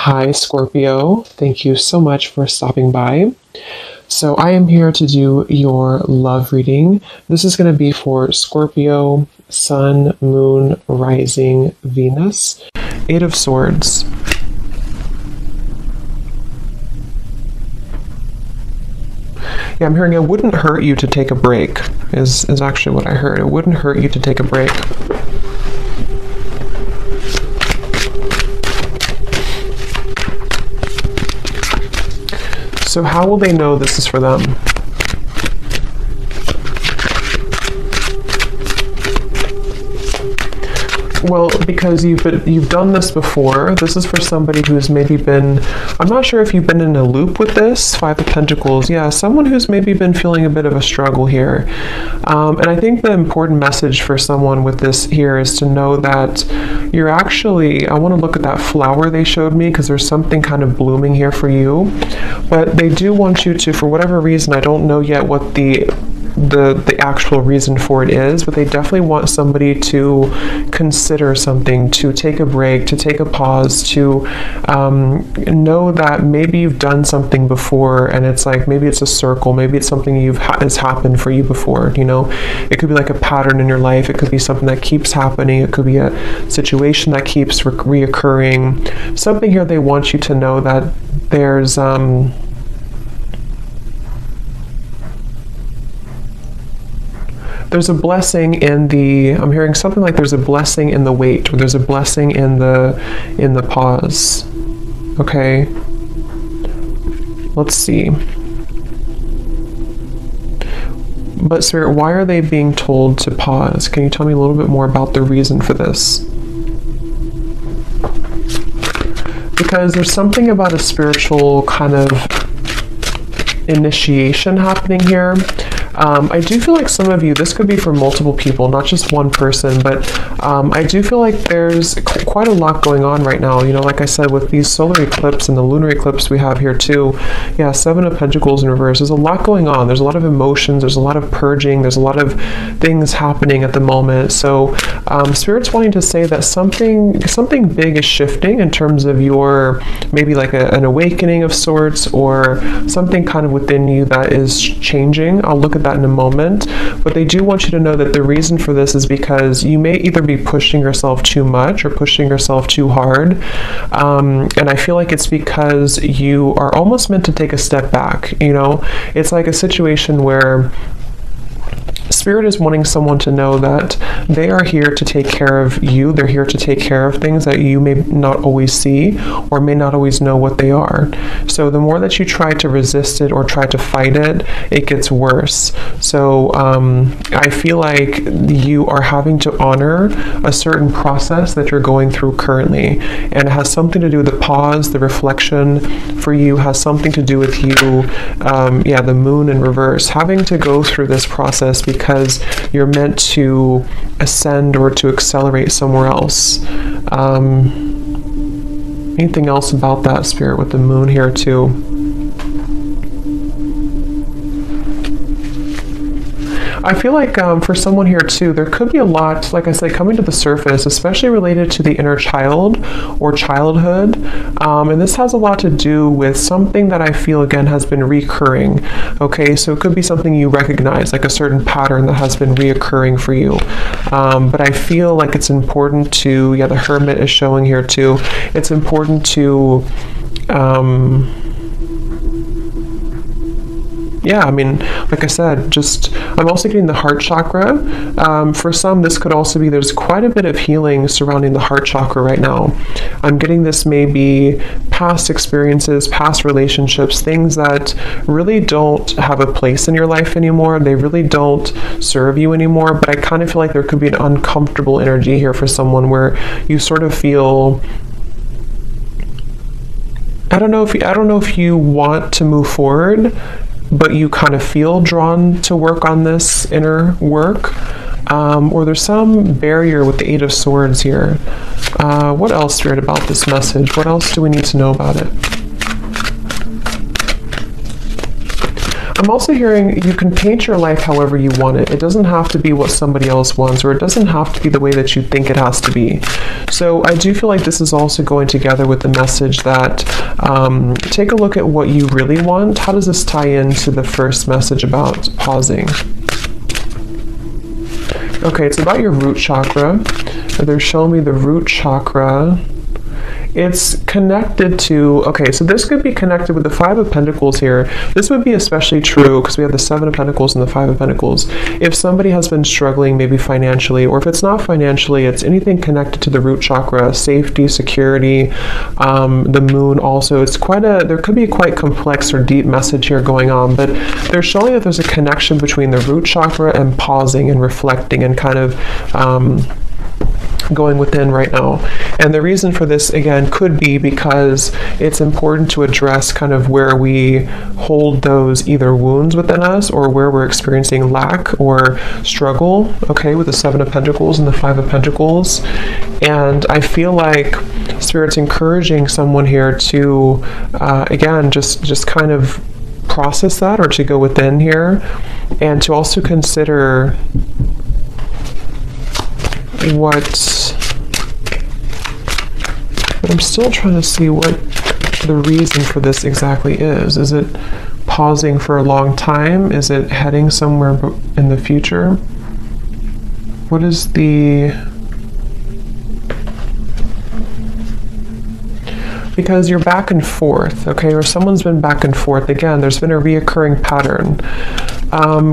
Hi, Scorpio. Thank you so much for stopping by. So, I am here to do your love reading. This is going to be for Scorpio, Sun, Moon, Rising, Venus. Eight of Swords. Yeah, I'm hearing it wouldn't hurt you to take a break, is actually what I heard. It wouldn't hurt you to take a break. So how will they know this is for them? Well, because you've done this before. This is for somebody who's maybe been, I'm not sure if you've been in a loop with this. Five of Pentacles. Yeah, someone who's maybe been feeling a bit of a struggle here. And I think the important message for someone with this here is to know that you're actually, I want to look at that flower they showed me because there's something kind of blooming here for you. But they do want you to, for whatever reason, I don't know yet what the actual reason for it is, but they definitely want somebody to consider something, to take a break, to take a pause, to know that maybe you've done something before and it's like maybe it's a circle, maybe it's something has happened for you before. You know, it could be like a pattern in your life, it could be something that keeps happening, it could be a situation that keeps reoccurring. Something here they want you to know that there's a blessing in the, I'm hearing something like there's a blessing in the wait, or there's a blessing in the pause. Okay. Let's see. But Spirit, why are they being told to pause? Can you tell me a little bit more about the reason for this? Because there's something about a spiritual kind of initiation happening here. I do feel like some of you, this could be for multiple people, not just one person, but I do feel like there's quite a lot going on right now. You know, like I said, with these solar eclipse and the lunar eclipse we have here too. Yeah, Seven of Pentacles in reverse. There's a lot going on. There's a lot of emotions. There's a lot of purging. There's a lot of things happening at the moment. So Spirit's wanting to say that something big is shifting in terms of your, maybe like an awakening of sorts, or something kind of within you that is changing. I'll look at that in a moment, but they do want you to know that the reason for this is because you may either be pushing yourself too much or pushing yourself too hard, and I feel like it's because you are almost meant to take a step back. You know, it's like a situation where Spirit is wanting someone to know that they are here to take care of you. They're here to take care of things that you may not always see or may not always know what they are. So the more that you try to resist it or try to fight it, it gets worse. So I feel like you are having to honor a certain process that you're going through currently. And it has something to do with the pause, the reflection for you has something to do with you, the moon in reverse, having to go through this process because you're meant to ascend or to accelerate somewhere else. Anything else about that, Spirit, with the moon here too? I feel like for someone here too, there could be a lot, like I said, coming to the surface, especially related to the inner child or childhood. And this has a lot to do with something that I feel, again, has been recurring. Okay, so it could be something you recognize, like a certain pattern that has been reoccurring for you. But I feel like it's important to, the Hermit is showing here too. It's important to, like I said, I'm also getting the heart chakra. For some, this could also be, there's quite a bit of healing surrounding the heart chakra right now. I'm getting this maybe past experiences, past relationships, things that really don't have a place in your life anymore. They really don't serve you anymore. But I kind of feel like there could be an uncomfortable energy here for someone where you sort of feel, I don't know if you want to move forward, but you kind of feel drawn to work on this inner work, or there's some barrier with the Eight of Swords here. What else, Spirit, about this message? What else do we need to know about it? I'm also hearing you can paint your life however you want it. It doesn't have to be what somebody else wants, or it doesn't have to be the way that you think it has to be. So I do feel like this is also going together with the message that take a look at what you really want. How does this tie into the first message about pausing? Okay, it's about your root chakra. They're showing me the root chakra. It's connected to, okay, so this could be connected with the Five of Pentacles here. This would be especially true because we have the Seven of Pentacles and the Five of Pentacles. If somebody has been struggling maybe financially, or if it's not financially, it's anything connected to the root chakra, safety, security, the moon also. It's there could be a quite complex or deep message here going on, but they're showing that there's a connection between the root chakra and pausing and reflecting and kind of going within right now. And the reason for this, again, could be because it's important to address kind of where we hold those either wounds within us or where we're experiencing lack or struggle, okay, with the Seven of Pentacles and the Five of Pentacles. And I feel like Spirit's encouraging someone here to, again, just kind of process that, or to go within here, and to also consider but I'm still trying to see what the reason for this exactly is. Is it pausing for a long time? Is it heading somewhere in the future? What is because you're back and forth, okay, or someone's been back and forth. Again, there's been a reoccurring pattern.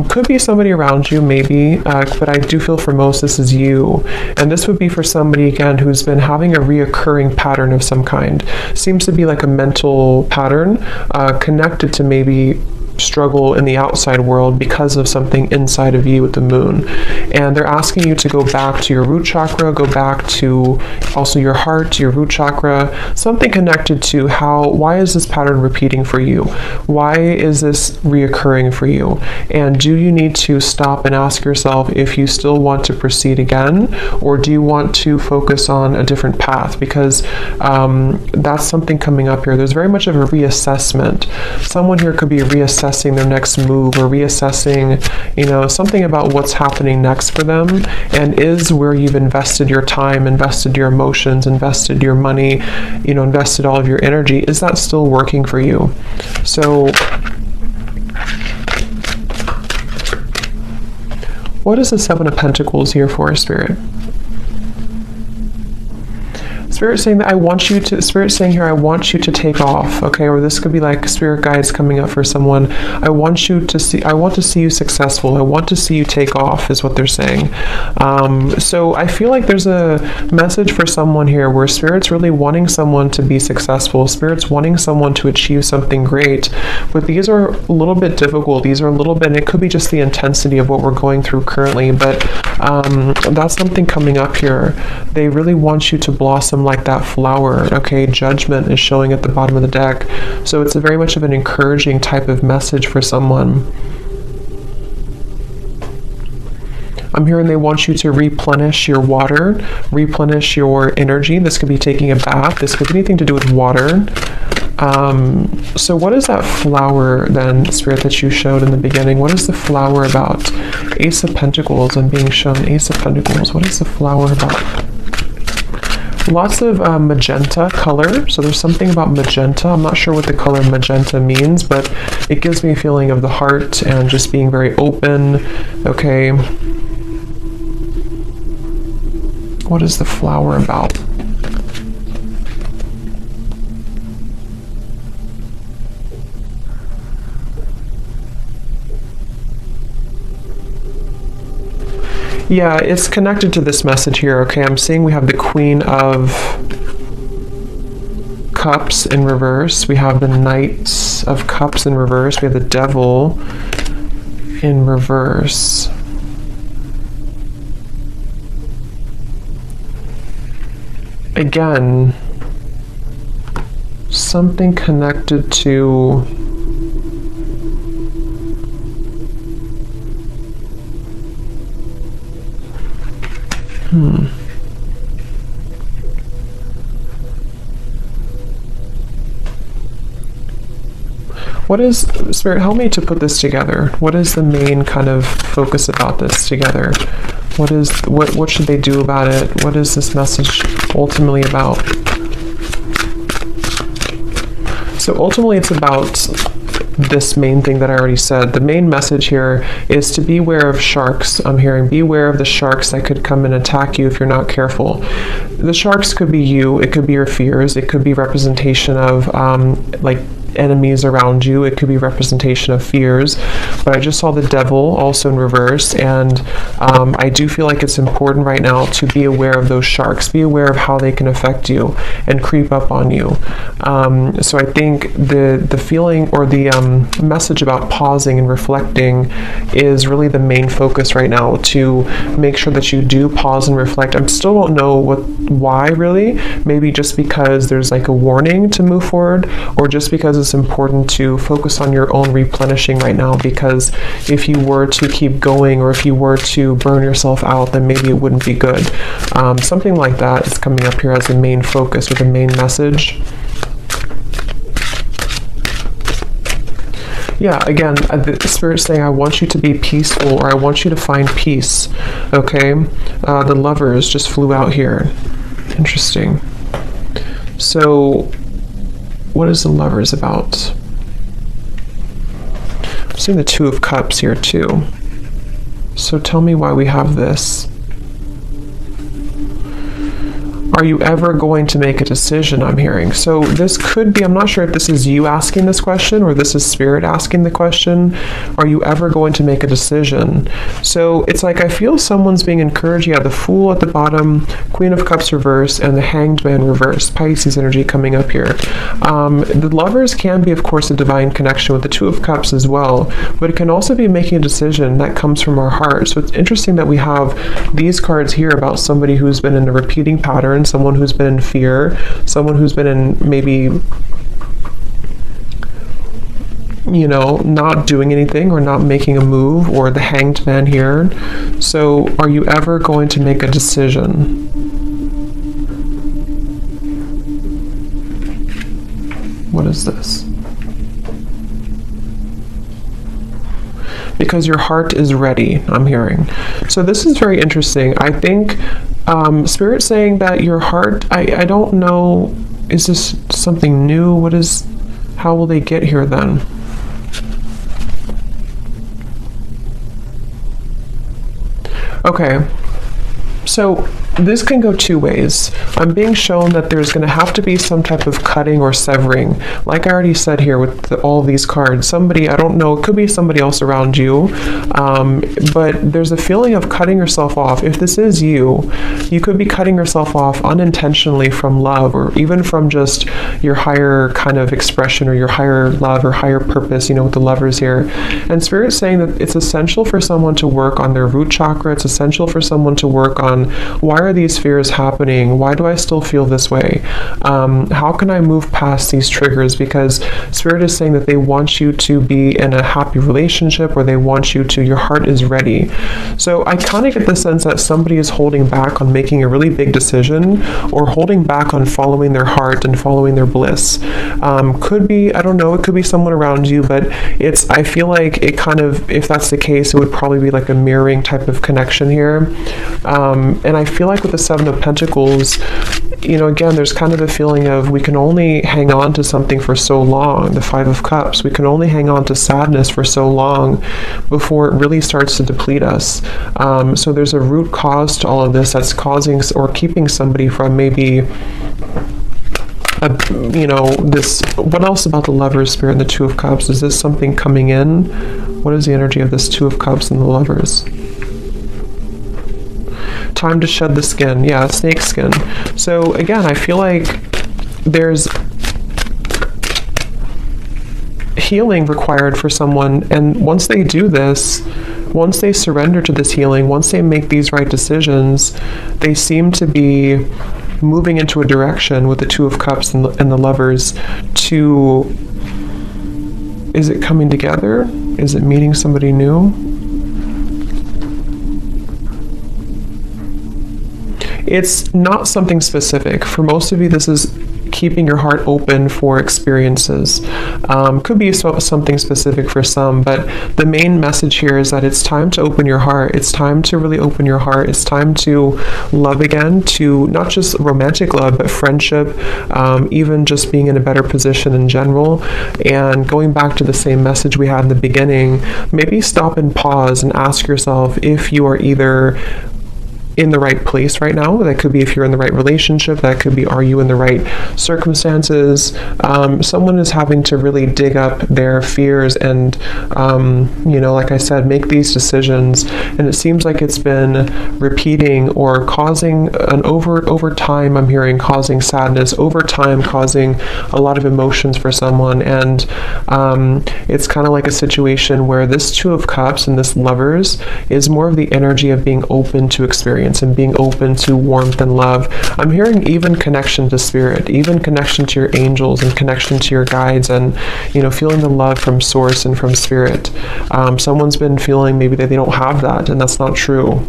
Could be somebody around you, maybe, but I do feel for most this is you. And this would be for somebody, again, who's been having a reoccurring pattern of some kind. Seems to be like a mental pattern connected to maybe struggle in the outside world because of something inside of you with the moon. And they're asking you to go back to your root chakra, go back to also your heart, to your root chakra, something connected to why is this pattern repeating for you? Why is this reoccurring for you? And do you need to stop and ask yourself if you still want to proceed again, or do you want to focus on a different path? Because that's something coming up here. There's very much of a reassessment. Someone here could be reassessing their next move, or reassessing, something about what's happening next for them, and is where you've invested your time, invested your emotions, invested your money, invested all of your energy, is that still working for you? So what is the Seven of Pentacles here for, Spirit? Spirit saying that Spirit saying here, I want you to take off, okay? Or this could be like Spirit guides coming up for someone. I want to see you successful. I want to see you take off, is what they're saying. So I feel like there's a message for someone here where Spirit's really wanting someone to be successful. Spirit's wanting someone to achieve something great. But these are a little bit difficult. These are a little bit, and it could be just the intensity of what we're going through currently. But that's something coming up here. They really want you to blossom like that flower, okay? Judgment is showing at the bottom of the deck. So it's a very much of an encouraging type of message for someone. I'm hearing they want you to replenish your water, replenish your energy. This could be taking a bath. This could be anything to do with water. So what is that flower then, Spirit, that you showed in the beginning? What is the flower about? Ace of Pentacles. I'm being shown Ace of Pentacles. What is the flower about? Lots of magenta color. So there's something about magenta. I'm not sure what the color magenta means, but it gives me a feeling of the heart and just being very open. Okay. What is the flower about? Yeah, it's connected to this message here. Okay, I'm seeing we have the Queen of Cups in reverse. We have the Knight of Cups in reverse. We have the Devil in reverse. Again, something connected to What is, Spirit, help me to put this together. What is the main kind of focus about this together? What should they do about it? What is this message ultimately about? So ultimately it's about this main thing that I already said. The main message here is to beware of sharks. I'm hearing beware of the sharks that could come and attack you if you're not careful. The sharks could be you, it could be your fears, it could be representation of like enemies around you, it could be representation of fears, but I just saw the devil also in reverse, and I do feel like it's important right now to be aware of those sharks, be aware of how they can affect you and creep up on you. So I think the feeling or the message about pausing and reflecting is really the main focus right now, to make sure that you do pause and reflect. I still don't know why really, maybe just because there's like a warning to move forward, or just because it's important to focus on your own replenishing right now, because if you were to keep going, or if you were to burn yourself out, then maybe it wouldn't be good. Something like that is coming up here as a main focus or the main message. Yeah, again, the Spirit's saying, I want you to be peaceful, or I want you to find peace. Okay? The Lovers just flew out here. Interesting. So what is the Lovers about? I'm seeing the Two of Cups here too. So tell me why we have this. Are you ever going to make a decision, I'm hearing? So this could be, I'm not sure if this is you asking this question or this is Spirit asking the question. Are you ever going to make a decision? So it's like I feel someone's being encouraged. You have the Fool at the bottom, Queen of Cups reverse, and the Hanged Man reverse. Pisces energy coming up here. The Lovers can be, of course, a divine connection with the Two of Cups as well, but it can also be making a decision that comes from our heart. So it's interesting that we have these cards here about somebody who's been in a repeating pattern, someone who's been in fear, someone who's been in maybe, you know, not doing anything or not making a move, or the Hanged Man here. So are you ever going to make a decision? What is this? Because your heart is ready, I'm hearing. So this is very interesting. I think Spirit saying that your heart, I don't know, is this something new? How will they get here then? Okay, so this can go two ways. I'm being shown that there's going to have to be some type of cutting or severing. Like I already said here with all these cards, somebody, I don't know, it could be somebody else around you, but there's a feeling of cutting yourself off. If this is you, you could be cutting yourself off unintentionally from love, or even from just your higher kind of expression, or your higher love or higher purpose, you know, with the Lovers here. And Spirit's saying that it's essential for someone to work on their root chakra. It's essential for someone to work on, why are these fears happening? Why do I still feel this way? How can I move past these triggers? Because Spirit is saying that they want you to be in a happy relationship, or they want you to, your heart is ready. So I kind of get the sense that somebody is holding back on making a really big decision, or holding back on following their heart and following their bliss. Could be, I don't know, it could be someone around you, but I feel like it kind of, if that's the case, it would probably be like a mirroring type of connection here. And I feel like with the Seven of Pentacles, you know, again, there's kind of a feeling of we can only hang on to something for so long. The Five of Cups, we can only hang on to sadness for so long before it really starts to deplete us. So there's a root cause to all of this that's causing or keeping somebody from maybe, you know, this. What else about the Lovers, Spirit, and the Two of Cups? Is this something coming in? What is the energy of this Two of Cups and the Lovers? Time to shed the skin. Yeah, snake skin. So again, I feel like there's healing required for someone, and once they do this, once they surrender to this healing, once they make these right decisions, they seem to be moving into a direction with the Two of Cups and the Lovers to, is it coming together? Is it meeting somebody new? It's not something specific. For most of you, this is keeping your heart open for experiences. Could be something specific for some, but the main message here is that it's time to open your heart. It's time to really open your heart. It's time to love again, to not just romantic love, but friendship, even just being in a better position in general. And going back to the same message we had in the beginning, maybe stop and pause and ask yourself if you are either in the right place right now. That could be if you're in the right relationship. That could be, are you in the right circumstances? Someone is having to really dig up their fears and, like I said, make these decisions. And it seems like it's been repeating or causing an over time, I'm hearing, causing sadness, over time causing a lot of emotions for someone. And it's kind of like a situation where this Two of Cups and this Lovers is more of the energy of being open to experience and being open to warmth and love. I'm hearing even connection to spirit, even connection to your angels and connection to your guides, and feeling the love from source and from spirit. Someone's been feeling maybe that they don't have that, and that's not true.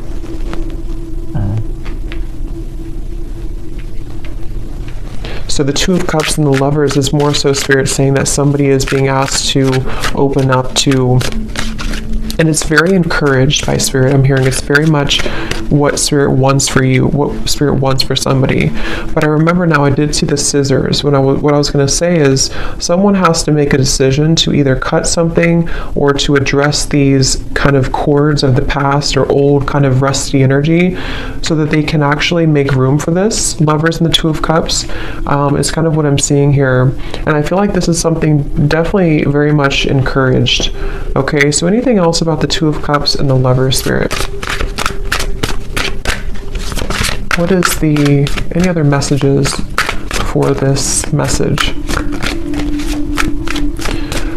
So the Two of Cups and the Lovers is more so spirit saying that somebody is being asked to open up to, and it's very encouraged by spirit. I'm hearing it's very much what spirit wants for you, what spirit wants for somebody. But I remember now I did see the scissors. What I was going to say is someone has to make a decision to either cut something or to address these kind of cords of the past or old kind of rusty energy so that they can actually make room for this. Lovers and the Two of Cups is kind of what I'm seeing here. And I feel like this is something definitely very much encouraged. Okay, so anything else about the Two of Cups and the Lover spirit? What is any other messages for this message?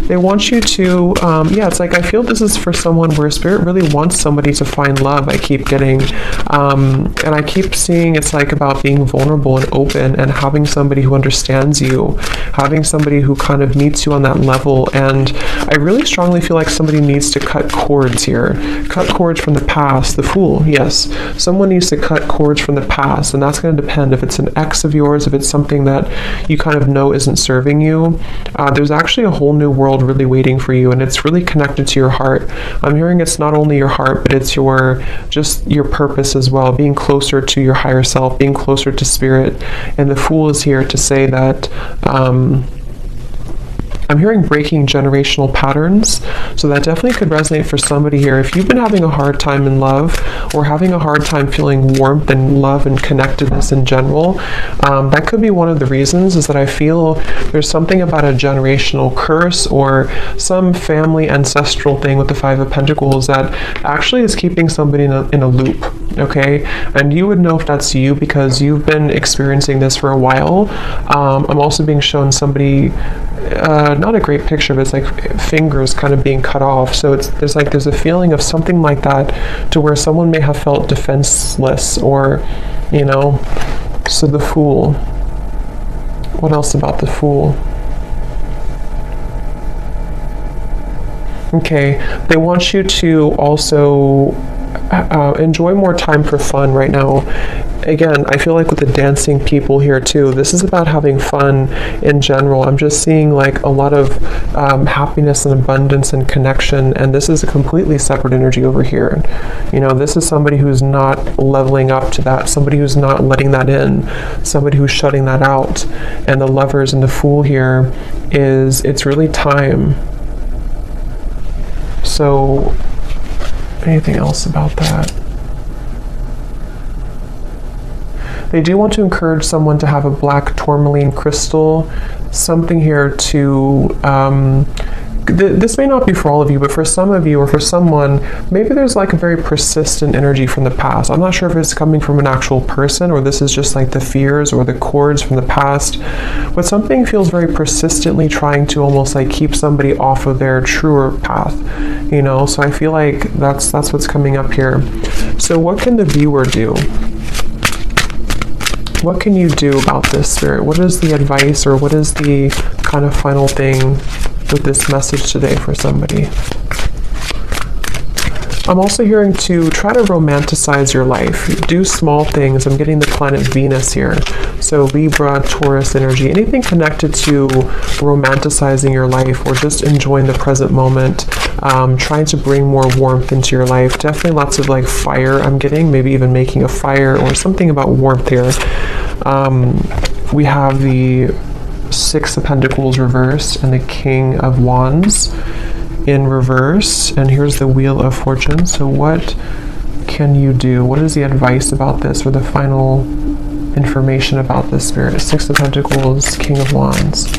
They want you to, it's like I feel this is for someone where spirit really wants somebody to find love. I keep getting, and I keep seeing it's like about being vulnerable and open and having somebody who understands you, having somebody who kind of meets you on that level. And I really strongly feel like somebody needs to cut cords here. Cut cords from the past. The Fool, yes. Someone needs to cut cords from the past, and that's going to depend if it's an ex of yours, if it's something that you kind of know isn't serving you. There's actually a whole new world really waiting for you, and it's really connected to your heart. I'm hearing it's not only your heart, but it's your purpose as well, being closer to your higher self, being closer to spirit. And the Fool is here to say that I'm hearing breaking generational patterns, so that definitely could resonate for somebody here. If you've been having a hard time in love or having a hard time feeling warmth and love and connectedness in general, that could be one of the reasons, is that I feel there's something about a generational curse or some family ancestral thing with the Five of Pentacles that actually is keeping somebody in a loop, okay? And you would know if that's you because you've been experiencing this for a while. I'm also being shown somebody, not a great picture, but it's like fingers kind of being cut off. So there's a feeling of something like that, to where someone may have felt defenseless, or so the Fool. What else about the Fool? Okay, they want you to also enjoy more time for fun right now. Again, I feel like with the dancing people here too, this is about having fun in general. I'm just seeing like a lot of happiness and abundance and connection, and this is a completely separate energy over here. This is somebody who's not leveling up to that, somebody who's not letting that in, somebody who's shutting that out. And the Lovers and the Fool here it's really time. So anything else about that? They do want to encourage someone to have a black tourmaline crystal, something here to, this may not be for all of you, but for some of you or for someone, maybe there's like a very persistent energy from the past. I'm not sure if it's coming from an actual person or this is just like the fears or the cords from the past, but something feels very persistently trying to almost like keep somebody off of their truer path, so I feel like that's what's coming up here. So what can the viewer do? What can you do about this, Spirit? What is the advice, or what is the kind of final thing with this message today for somebody? I'm also hearing to try to romanticize your life. Do small things. I'm getting the planet Venus here. So Libra, Taurus energy, anything connected to romanticizing your life or just enjoying the present moment, trying to bring more warmth into your life. Definitely lots of like fire I'm getting, maybe even making a fire or something about warmth here. We have the Six of Pentacles reversed and the King of Wands in reverse, and here's the Wheel of Fortune. So what can you do? What is the advice about this, or the final information about this, Spirit? Six of Pentacles, King of Wands.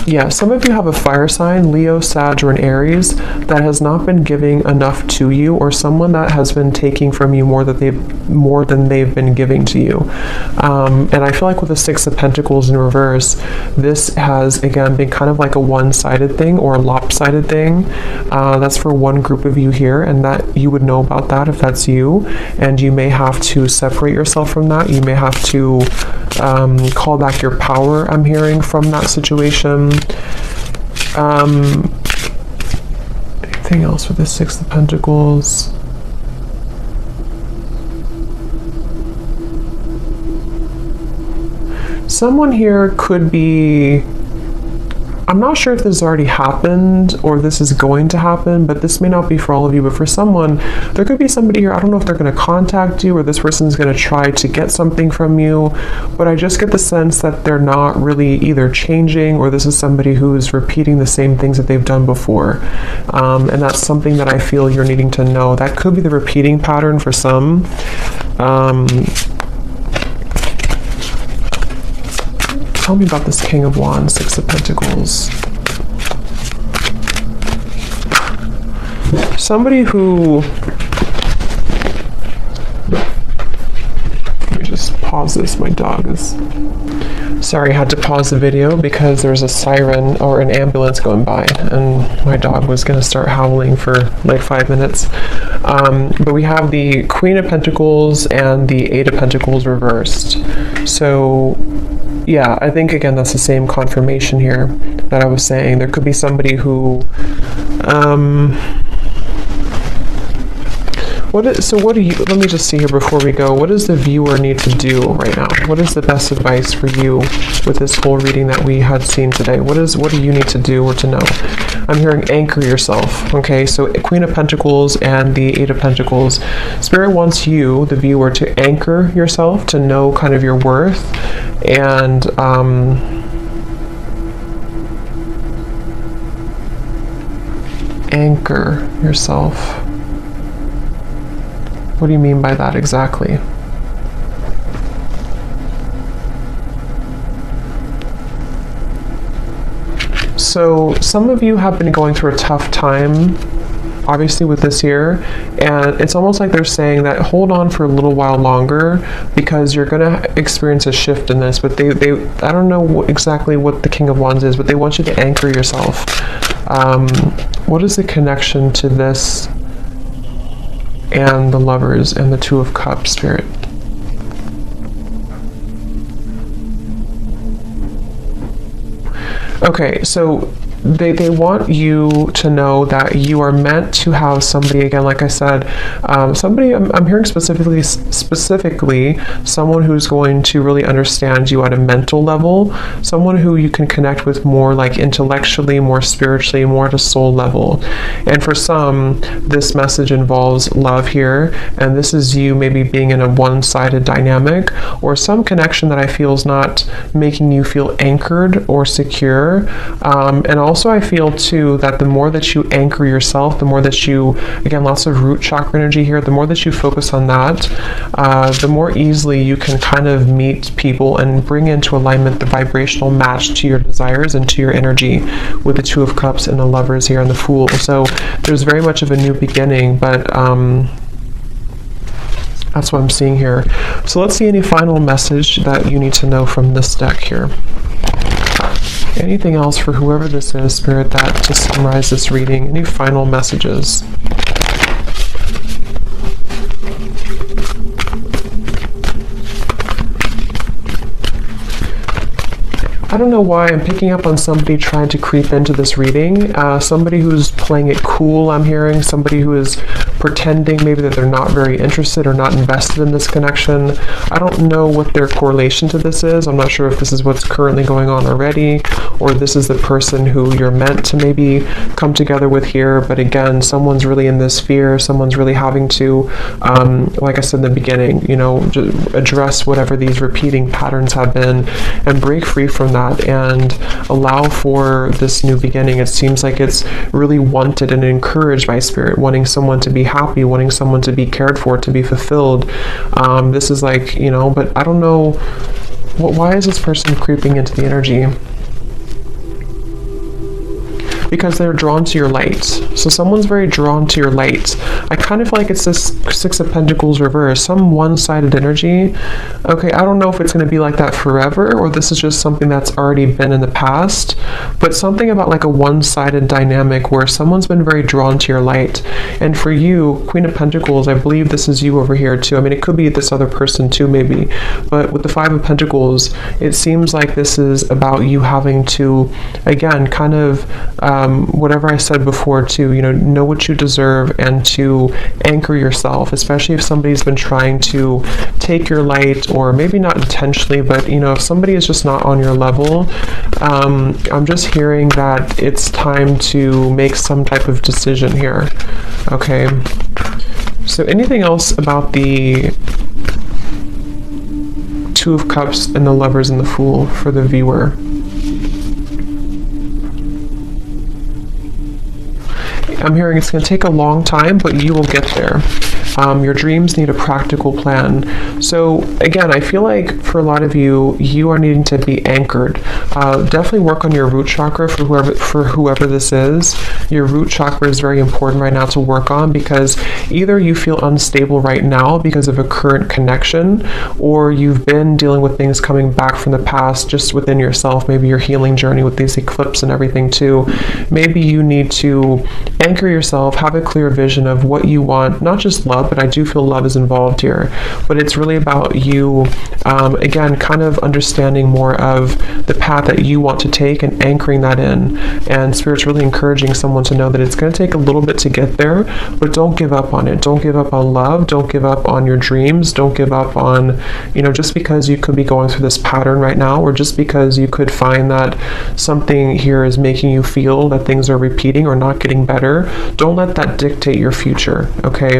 Yeah, some of you have a fire sign, Leo, Sag, or an Aries, that has not been giving enough to you, or someone that has been taking from you more than they've been giving to you. And I feel like with the Six of Pentacles in reverse, this has again been kind of like a one-sided thing or a lopsided thing. That's for one group of you here, and that you would know about that if that's you. And you may have to separate yourself from that. You may have to call back your power, I'm hearing, from that situation. Anything else with the Six of Pentacles? Someone here could be, I'm not sure if this has already happened or this is going to happen, but this may not be for all of you, but for someone, there could be somebody here, I don't know if they're going to contact you or this person's going to try to get something from you, but I just get the sense that they're not really either changing, or this is somebody who is repeating the same things that they've done before. And that's something that I feel you're needing to know. That could be the repeating pattern for some. Tell me about this King of Wands, Six of Pentacles. Somebody who... Let me just pause this. My dog is... Sorry, I had to pause the video because there's a siren or an ambulance going by, and my dog was going to start howling for like 5 minutes. But we have the Queen of Pentacles and the Eight of Pentacles reversed. So... yeah, I think again that's the same confirmation here that I was saying. There could be somebody who let me just see here before we go. What does the viewer need to do right now? What is the best advice for you with this whole reading that we had seen today? What do you need to do or to know? I'm hearing anchor yourself. Okay, so Queen of Pentacles and the Eight of Pentacles. Spirit wants you, the viewer, to anchor yourself, to know kind of your worth, and anchor yourself. What do you mean by that exactly? So some of you have been going through a tough time, obviously, with this year, and it's almost like they're saying that hold on for a little while longer because you're going to experience a shift in this. But they I don't know exactly what the King of Wands is, but they want you to anchor yourself. What is the connection to this and the Lovers and the Two of Cups, Spirit? Okay, so they want you to know that you are meant to have somebody, again, like I said, somebody, I'm hearing specifically someone who's going to really understand you at a mental level, someone who you can connect with more like intellectually, more spiritually, more at a soul level. And for some, this message involves love here, and this is you maybe being in a one-sided dynamic or some connection that I feel is not making you feel anchored or secure. And also I feel too that the more that you anchor yourself, the more that you, again, lots of root chakra energy here, the more that you focus on that, the more easily you can kind of meet people and bring into alignment the vibrational match to your desires and to your energy with the Two of Cups and the Lovers here and the Fool. So there's very much of a new beginning, but that's what I'm seeing here. So let's see any final message that you need to know from this deck here. Anything else for whoever this is, Spirit, that to summarize this reading? Any final messages? I don't know why I'm picking up on somebody trying to creep into this reading. Somebody who's playing it cool, I'm hearing. Somebody who is pretending maybe that they're not very interested or not invested in this connection. I don't know what their correlation to this is. I'm not sure if this is what's currently going on already, or this is the person who you're meant to maybe come together with here. But again, someone's really in this fear. Someone's really having to, like I said in the beginning, you know, address whatever these repeating patterns have been and break free from that and allow for this new beginning. It seems like it's really wanted and encouraged by Spirit, wanting someone to be happy, wanting someone to be cared for, to be fulfilled. This is like, you know, but I don't know, why is this person creeping into the energy? Because they're drawn to your light. So someone's very drawn to your light. I kind of feel like it's this Six of Pentacles reverse, some one-sided energy. Okay, I don't know if it's going to be like that forever, or this is just something that's already been in the past, but something about like a one-sided dynamic where someone's been very drawn to your light. And for you, Queen of Pentacles, I believe this is you over here too. I mean, it could be this other person too, maybe. But with the Five of Pentacles, it seems like this is about you having to, again, kind of, whatever I said before too, you know what you deserve and to anchor yourself, especially if somebody's been trying to take your light, or maybe not intentionally, but you know, if somebody is just not on your level, I'm just hearing that it's time to make some type of decision here. Okay, so anything else about the Two of Cups and the Lovers and the Fool for the viewer? I'm hearing it's going to take a long time, but you will get there. Your dreams need a practical plan. So again, I feel like for a lot of you, you are needing to be anchored. Definitely work on your root chakra for whoever this is. Your root chakra is very important right now to work on, because either you feel unstable right now because of a current connection, or you've been dealing with things coming back from the past just within yourself, maybe your healing journey with these eclipses and everything too. Maybe you need to anchor yourself, have a clear vision of what you want, not just love, but I do feel love is involved here. But it's really about you, again, kind of understanding more of the path that you want to take and anchoring that in. And Spirit's really encouraging someone to know that it's going to take a little bit to get there, but don't give up on it. Don't give up on love. Don't give up on your dreams. Don't give up on, you know, just because you could be going through this pattern right now, or just because you could find that something here is making you feel that things are repeating or not getting better. Don't let that dictate your future, okay?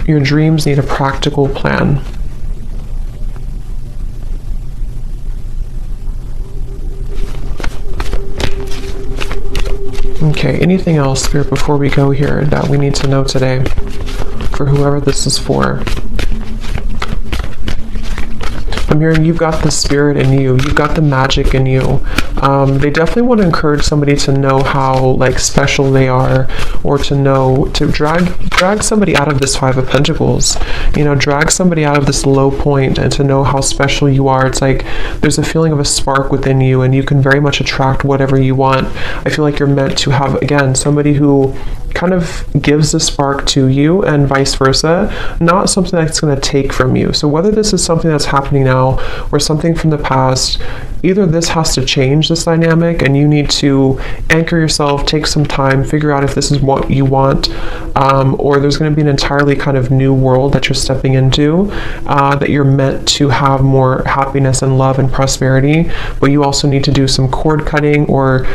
Your dreams need a practical plan. Okay, anything else, Spirit, before we go here that we need to know today for whoever this is for? I'm hearing you've got the spirit in you. You've got the magic in you. They definitely want to encourage somebody to know how like special they are, or to know, to drag somebody out of this Five of Pentacles. You know, drag somebody out of this low point and to know how special you are. It's like there's a feeling of a spark within you, and you can very much attract whatever you want. I feel like you're meant to have, again, somebody who kind of gives the spark to you and vice versa, not something that's going to take from you. So whether this is something that's happening now or something from the past, either this has to change this dynamic and you need to anchor yourself, take some time, figure out if this is what you want, or there's going to be an entirely kind of new world that you're stepping into, that you're meant to have more happiness and love and prosperity, but you also need to do some cord cutting or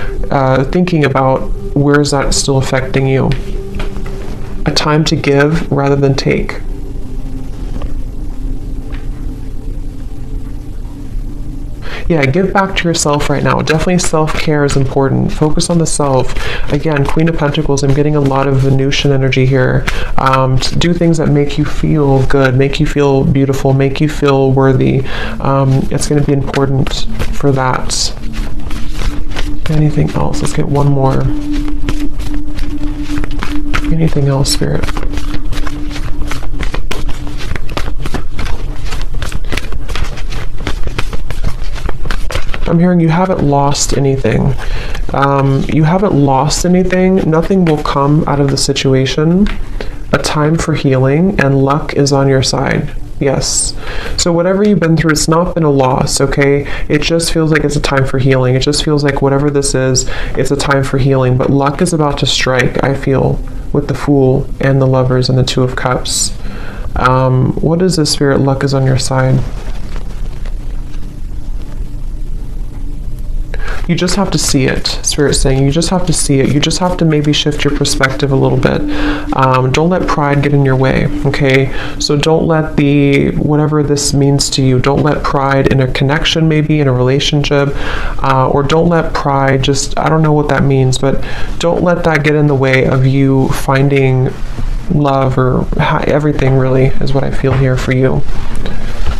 thinking about where is that still affecting you. A time to give rather than take. Yeah, give back to yourself right now. Definitely self-care is important. Focus on the self. Again, Queen of Pentacles, I'm getting a lot of Venusian energy here. To do things that make you feel good, make you feel beautiful, make you feel worthy. It's going to be important for that. Anything else? Let's get one more. Anything else, Spirit? I'm hearing you haven't lost anything. You haven't lost anything. Nothing will come out of the situation. A time for healing, and luck is on your side. Yes. So whatever you've been through, it's not been a loss, okay? It just feels like it's a time for healing. It just feels like whatever this is, it's a time for healing. But luck is about to strike, I feel, with the Fool and the Lovers and the Two of Cups. What is this, Spirit? Luck is on your side. You just have to see it, Spirit's saying. You just have to see it. You just have to maybe shift your perspective a little bit. Don't let pride get in your way, okay? So don't let whatever this means to you, don't let pride in a connection, maybe in a relationship, or don't let pride just, I don't know what that means, but don't let that get in the way of you finding love, or everything really is what I feel here for you.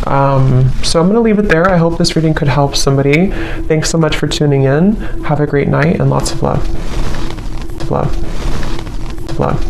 So I'm going to leave it there. I hope this reading could help somebody. Thanks so much for tuning in. Have a great night and lots of love. Love. Love.